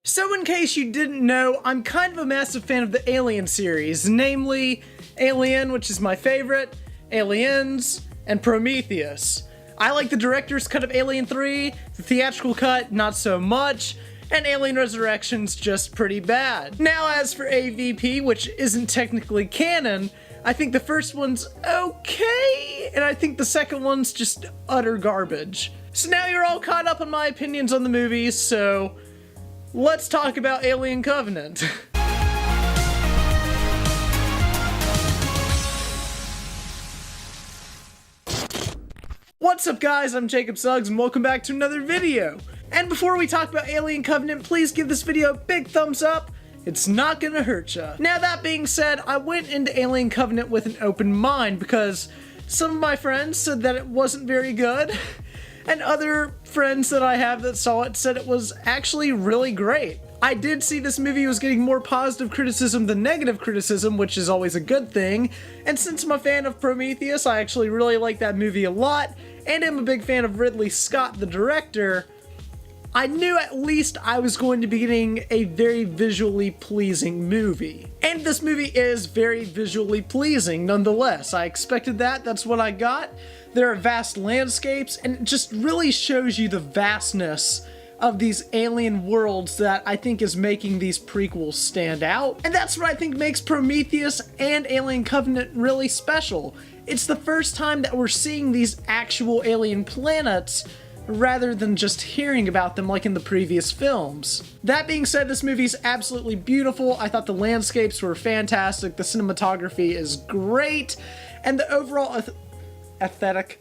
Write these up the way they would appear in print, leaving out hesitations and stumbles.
So in case you didn't know, I'm kind of a massive fan of the Alien series, namely Alien, which is my favorite, Aliens, and Prometheus. I like the director's cut of Alien 3, the theatrical cut not so much, and Alien Resurrection's just pretty bad. Now as for AVP, which isn't technically canon, I think the first one's okay, and I think the second one's just utter garbage. So now you're all caught up on my opinions on the movies, so let's talk about Alien Covenant. What's up guys, I'm Jacob Suggs and welcome back to another video. And before we talk about Alien Covenant, please give this video a big thumbs up. It's not gonna hurt ya. Now that being said, I went into Alien Covenant with an open mind because some of my friends said that it wasn't very good. And other friends that I have that saw it said it was actually really great. I did see this movie was getting more positive criticism than negative criticism, which is always a good thing. And since I'm a fan of Prometheus, I actually really like that movie a lot, and I'm a big fan of Ridley Scott, the director. I knew at least I was going to be getting a very visually pleasing movie. And this movie is very visually pleasing nonetheless. I expected that, that's what I got. There are vast landscapes, and it just really shows you the vastness of these alien worlds that I think is making these prequels stand out. And that's what I think makes Prometheus and Alien Covenant really special. It's the first time that we're seeing these actual alien planets rather than just hearing about them like in the previous films. That being said, this movie is absolutely beautiful. I thought the landscapes were fantastic, the cinematography is great, and the overall aesthetic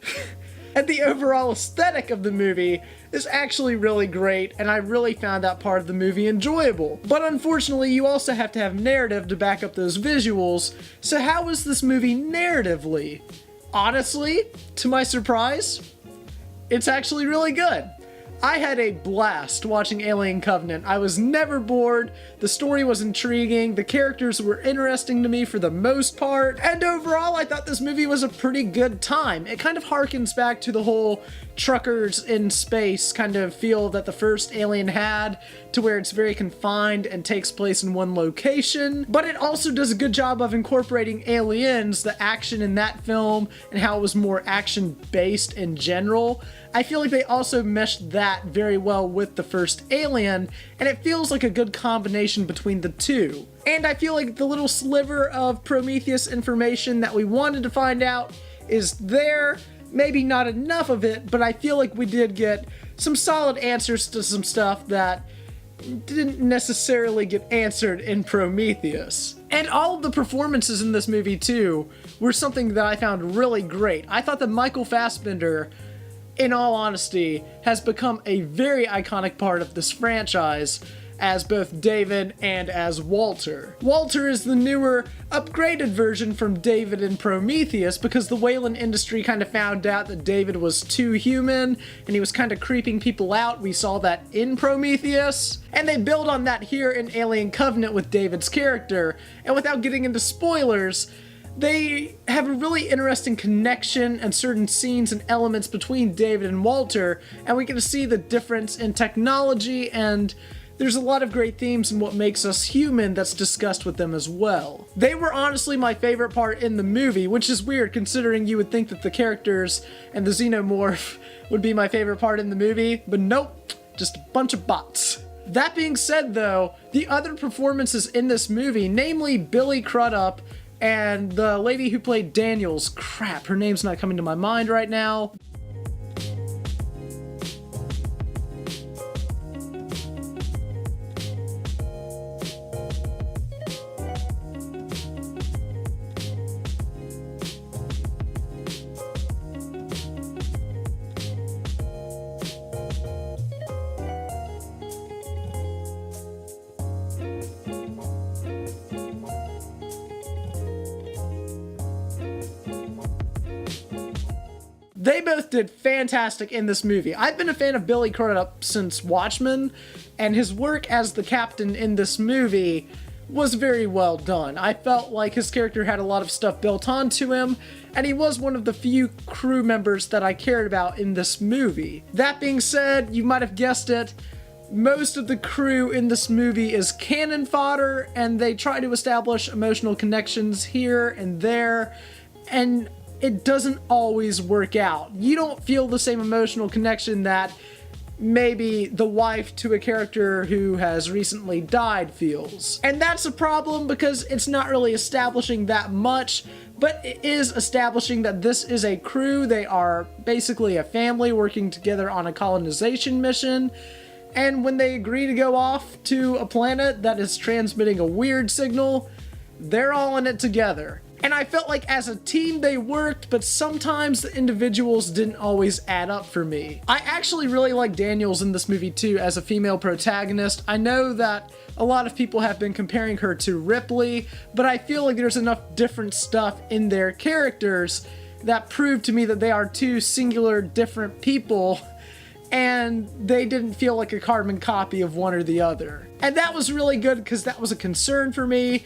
of the movie is actually really great, and I really found that part of the movie enjoyable. But unfortunately, you also have to have narrative to back up those visuals, so how was this movie narratively? Honestly, to my surprise, it's actually really good. I had a blast watching Alien Covenant. I was never bored, the story was intriguing, the characters were interesting to me for the most part, and overall I thought this movie was a pretty good time. It kind of harkens back to the whole truckers in space kind of feel that the first Alien had, to where it's very confined and takes place in one location, but it also does a good job of incorporating Aliens, the action in that film, and how it was more action-based in general. I feel like they also meshed that very well with the first Alien, and it feels like a good combination between the two. And I feel like the little sliver of Prometheus information that we wanted to find out is there. Maybe not enough of it, but I feel like we did get some solid answers to some stuff that didn't necessarily get answered in Prometheus. And all of the performances in this movie too were something that I found really great. I thought that Michael Fassbender, in all honesty, has become a very iconic part of this franchise as both David and as Walter. Walter is the newer, upgraded version from David in Prometheus because the Weyland industry kind of found out that David was too human and he was kind of creeping people out. We saw that in Prometheus. And they build on that here in Alien Covenant with David's character. And without getting into spoilers, they have a really interesting connection and certain scenes and elements between David and Walter, and we get to see the difference in technology, and there's a lot of great themes in what makes us human that's discussed with them as well. They were honestly my favorite part in the movie, which is weird considering you would think that the characters and the xenomorph would be my favorite part in the movie, but nope, just a bunch of bots. That being said though, the other performances in this movie, namely Billy Crudup and the lady who played Daniels, crap, her name's not coming to my mind right now. They both did fantastic in this movie. I've been a fan of Billy Crudup since Watchmen, and his work as the captain in this movie was very well done. I felt like his character had a lot of stuff built onto him, and he was one of the few crew members that I cared about in this movie. That being said, you might have guessed it, most of the crew in this movie is cannon fodder, and they try to establish emotional connections here and there, and it doesn't always work out. You don't feel the same emotional connection that maybe the wife to a character who has recently died feels. And that's a problem because it's not really establishing that much, but it is establishing that this is a crew. They are basically a family working together on a colonization mission. And when they agree to go off to a planet that is transmitting a weird signal, they're all in it together. And I felt like as a team they worked, but sometimes the individuals didn't always add up for me. I actually really like Daniels in this movie too as a female protagonist. I know that a lot of people have been comparing her to Ripley, but I feel like there's enough different stuff in their characters that prove to me that they are two singular different people, and they didn't feel like a carbon copy of one or the other. And that was really good because that was a concern for me.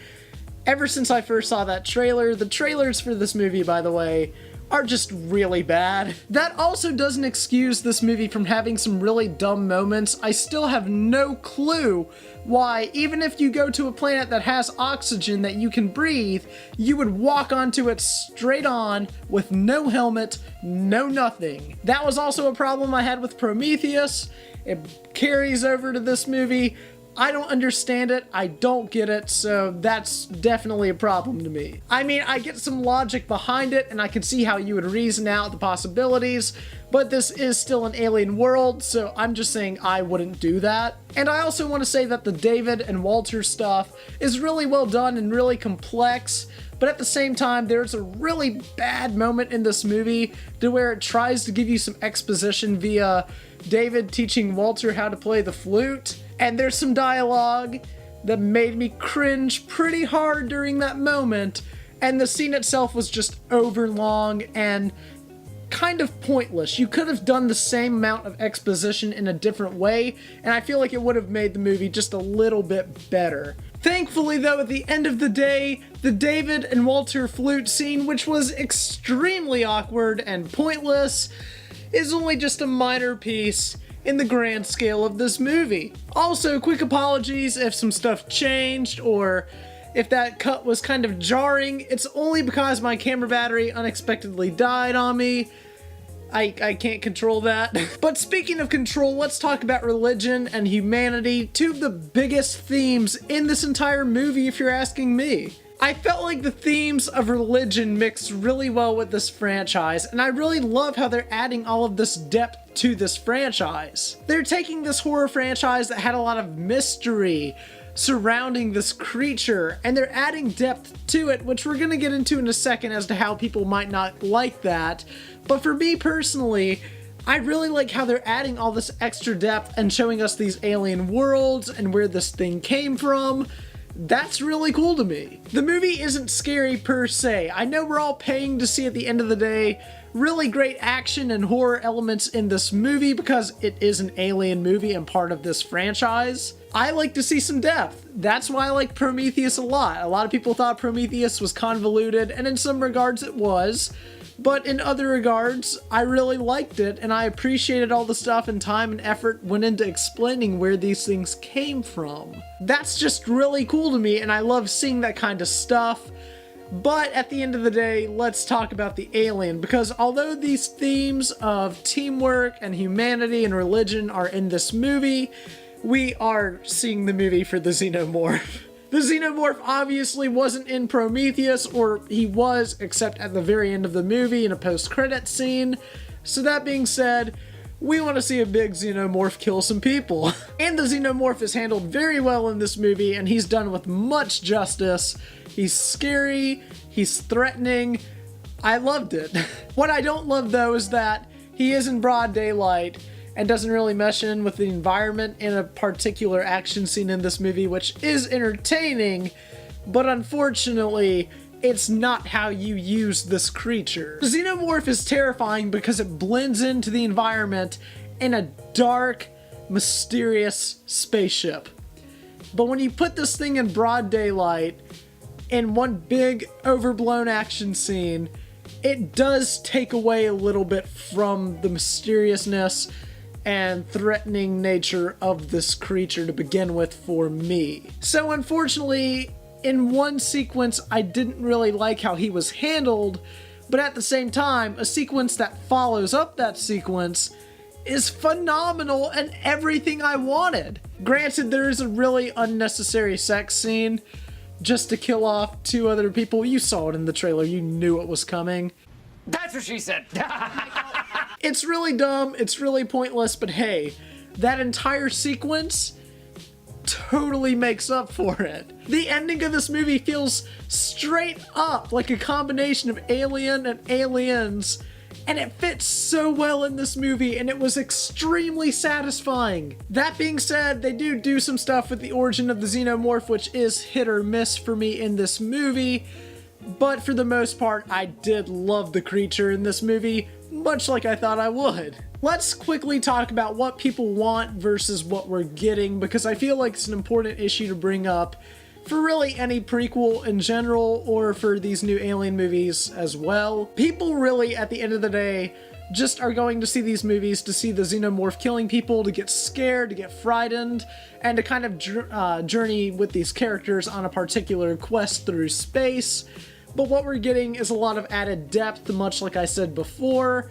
Ever since I first saw that trailer, the trailers for this movie, by the way, are just really bad. That also doesn't excuse this movie from having some really dumb moments. I still have no clue why, even if you go to a planet that has oxygen that you can breathe, you would walk onto it straight on with no helmet, no nothing. That was also a problem I had with Prometheus. It carries over to this movie. I don't understand it, I don't get it, so that's definitely a problem to me. I mean, I get some logic behind it, and I can see how you would reason out the possibilities, but this is still an alien world, so I'm just saying I wouldn't do that. And I also want to say that the David and Walter stuff is really well done and really complex, but at the same time, there's a really bad moment in this movie to where it tries to give you some exposition via David teaching Walter how to play the flute. And there's some dialogue that made me cringe pretty hard during that moment, and the scene itself was just overlong and kind of pointless. You could have done the same amount of exposition in a different way, and I feel like it would have made the movie just a little bit better. Thankfully, though, at the end of the day, the David and Walter flute scene, which was extremely awkward and pointless, is only just a minor piece in the grand scale of this movie. Also, quick apologies if some stuff changed or if that cut was kind of jarring. It's only because my camera battery unexpectedly died on me. I can't control that. But speaking of control, let's talk about religion and humanity, two of the biggest themes in this entire movie if you're asking me. I felt like the themes of religion mixed really well with this franchise, and I really love how they're adding all of this depth to this franchise. They're taking this horror franchise that had a lot of mystery surrounding this creature, and they're adding depth to it, which we're gonna get into in a second as to how people might not like that. But for me personally, I really like how they're adding all this extra depth and showing us these alien worlds and where this thing came from. That's really cool to me. The movie isn't scary per se. I know we're all paying to see at the end of the day really great action and horror elements in this movie because it is an alien movie and part of this franchise. I like to see some depth. That's why I like Prometheus a lot. A lot of people thought Prometheus was convoluted, and in some regards it was. But in other regards, I really liked it, and I appreciated all the stuff and time and effort went into explaining where these things came from. That's just really cool to me, and I love seeing that kind of stuff. But at the end of the day, let's talk about the alien, because although these themes of teamwork and humanity and religion are in this movie, we are seeing the movie for the xenomorph. The xenomorph obviously wasn't in Prometheus, or he was, except at the very end of the movie in a post-credit scene. So that being said, we want to see a big xenomorph kill some people. And the xenomorph is handled very well in this movie, and he's done with much justice. He's scary, he's threatening. I loved it. What I don't love though is that he is in broad daylight and doesn't really mesh in with the environment in a particular action scene in this movie, which is entertaining, but unfortunately, it's not how you use this creature. The xenomorph is terrifying because it blends into the environment in a dark, mysterious spaceship. But when you put this thing in broad daylight, in one big, overblown action scene, it does take away a little bit from the mysteriousness and threatening nature of this creature to begin with for me. So unfortunately, in one sequence, I didn't really like how he was handled, but at the same time, a sequence that follows up that sequence is phenomenal and everything I wanted. Granted, there is a really unnecessary sex scene just to kill off 2 other people. You saw it in the trailer, you knew it was coming. That's what she said. It's really dumb, it's really pointless, but hey, that entire sequence totally makes up for it. The ending of this movie feels straight up like a combination of Alien and Aliens, and it fits so well in this movie, and it was extremely satisfying. That being said, they do some stuff with the origin of the xenomorph, which is hit or miss for me in this movie, but for the most part, I did love the creature in this movie, much like I thought I would. Let's quickly talk about what people want versus what we're getting, because I feel like it's an important issue to bring up for really any prequel in general, or for these new Alien movies as well. People really, at the end of the day, just are going to see these movies to see the xenomorph killing people, to get scared, to get frightened, and to kind of journey with these characters on a particular quest through space. But what we're getting is a lot of added depth, much like I said before,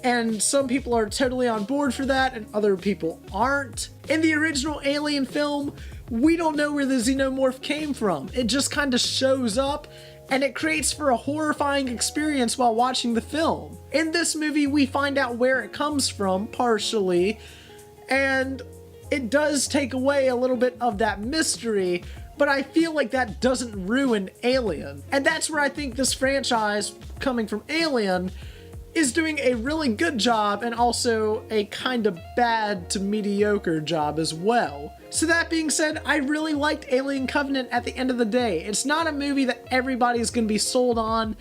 and some people are totally on board for that and other people aren't. In the original Alien film, we don't know where the xenomorph came from. It just kind of shows up, and it creates for a horrifying experience while watching the film. In this movie, we find out where it comes from, partially, and it does take away a little bit of that mystery, but I feel like that doesn't ruin Alien. And that's where I think this franchise, coming from Alien, is doing a really good job, and also a kind of bad to mediocre job as well. So that being said, I really liked Alien Covenant at the end of the day. It's not a movie that everybody's gonna be sold on.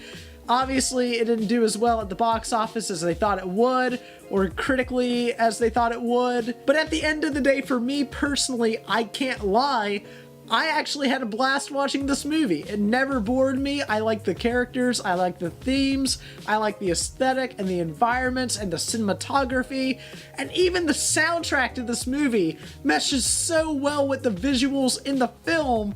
Obviously, it didn't do as well at the box office as they thought it would, or critically as they thought it would. But at the end of the day, for me personally, I can't lie, I actually had a blast watching this movie. It never bored me. I like the characters, I like the themes, I like the aesthetic and the environments and the cinematography, and even the soundtrack to this movie meshes so well with the visuals in the film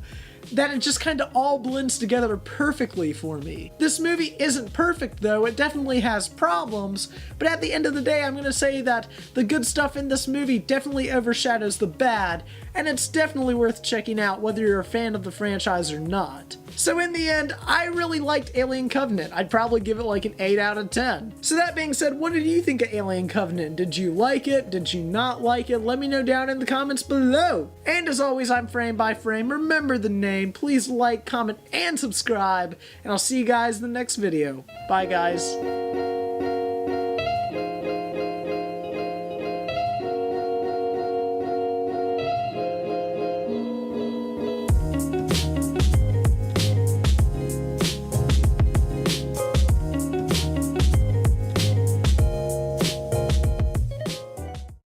that it just kind of all blends together perfectly for me. This movie isn't perfect though, it definitely has problems, but at the end of the day, I'm gonna say that the good stuff in this movie definitely overshadows the bad, and it's definitely worth checking out whether you're a fan of the franchise or not. So in the end, I really liked Alien Covenant. I'd probably give it like an 8 out of 10. So that being said, what did you think of Alien Covenant? Did you like it? Did you not like it? Let me know down in the comments below. And as always, I'm Frame by Frame. Remember the name. Please like, comment, and subscribe. And I'll see you guys in the next video. Bye, guys.